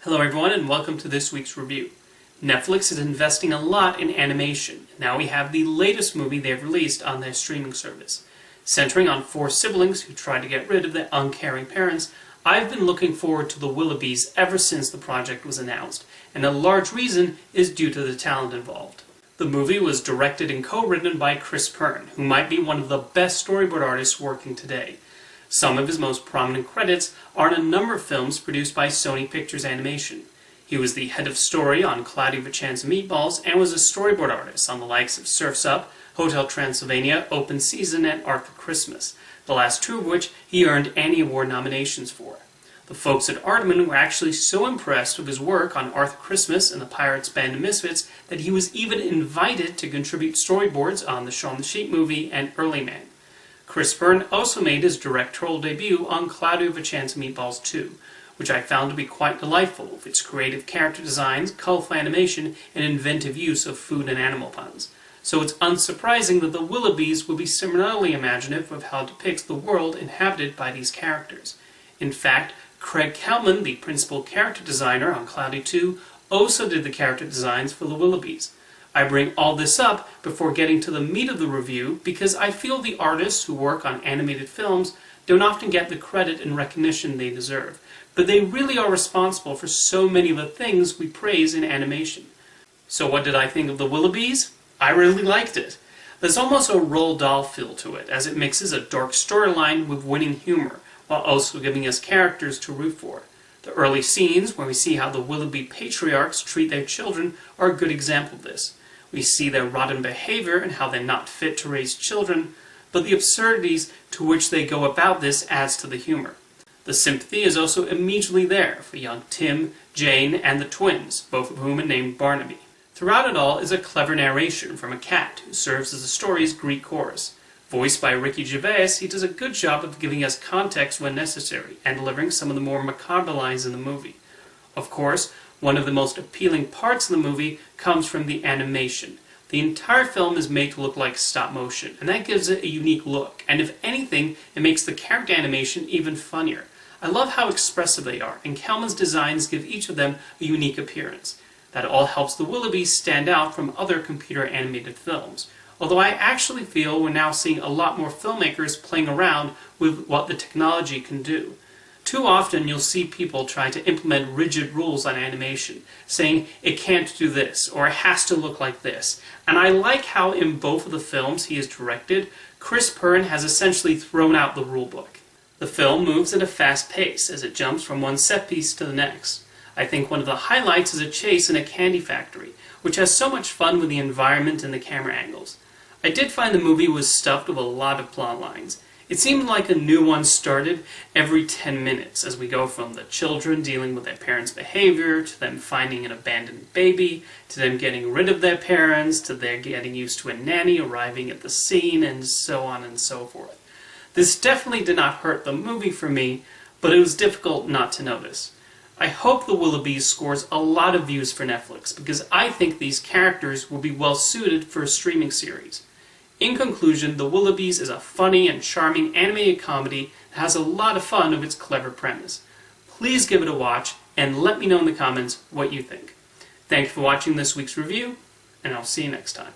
Hello everyone and welcome to this week's review. Netflix is investing a lot in animation. Now we have the latest movie they've released on their streaming service. Centering on four siblings who try to get rid of their uncaring parents, I've been looking forward to the Willoughbys ever since the project was announced, and a large reason is due to the talent involved. The movie was directed and co-written by Kris Pearn, who might be one of the best storyboard artists working today. Some of his most prominent credits are in a number of films produced by Sony Pictures Animation. He was the head of story on Cloudy with a Chance of Meatballs and was a storyboard artist on the likes of Surf's Up, Hotel Transylvania, Open Season, and Arthur Christmas, the last two of which he earned Annie Award nominations for. The folks at Aardman were actually so impressed with his work on Arthur Christmas and the Pirates Band of Misfits that he was even invited to contribute storyboards on the Shaun the Sheep movie and Early Man. Kris Pearn also made his directorial debut on Cloudy with a Chance of Meatballs 2, which I found to be quite delightful with its creative character designs, colorful animation, and inventive use of food and animal puns. So it's unsurprising that the Willoughbys will be similarly imaginative of how it depicts the world inhabited by these characters. In fact, Craig Kalman, the principal character designer on Cloudy 2, also did the character designs for the Willoughbys. I bring all this up before getting to the meat of the review because I feel the artists who work on animated films don't often get the credit and recognition they deserve, but they really are responsible for so many of the things we praise in animation. So what did I think of the Willoughbys? I really liked it. There's almost a Roald Dahl feel to it, as it mixes a dark storyline with winning humor, while also giving us characters to root for. The early scenes, where we see how the Willoughby patriarchs treat their children, are a good example of this. We see their rotten behavior and how they're not fit to raise children, but the absurdities to which they go about this adds to the humor. The sympathy is also immediately there for young Tim, Jane, and the twins, both of whom are named Barnaby. Throughout it all is a clever narration from a cat who serves as the story's Greek chorus. Voiced by Ricky Gervais, he does a good job of giving us context when necessary and delivering some of the more macabre lines in the movie. Of course, one of the most appealing parts of the movie comes from the animation. The entire film is made to look like stop motion, and that gives it a unique look, and if anything, it makes the character animation even funnier. I love how expressive they are, and Kalman's designs give each of them a unique appearance. That all helps the Willoughbys stand out from other computer animated films. Although I actually feel we're now seeing a lot more filmmakers playing around with what the technology can do. Too often you'll see people try to implement rigid rules on animation, saying it can't do this, or it has to look like this. And I like how in both of the films he has directed, Kris Pearn has essentially thrown out the rulebook. The film moves at a fast pace as it jumps from one set piece to the next. I think one of the highlights is a chase in a candy factory, which has so much fun with the environment and the camera angles. I did find the movie was stuffed with a lot of plot lines. It seemed like a new one started every 10 minutes as we go from the children dealing with their parents' behavior, to them finding an abandoned baby, to them getting rid of their parents, to their getting used to a nanny arriving at the scene, and so on and so forth. This definitely did not hurt the movie for me, but it was difficult not to notice. I hope the Willoughbys scores a lot of views for Netflix because I think these characters will be well suited for a streaming series. In conclusion, The Willoughbys is a funny and charming animated comedy that has a lot of fun of its clever premise. Please give it a watch and let me know in the comments what you think. Thank you for watching this week's review, and I'll see you next time.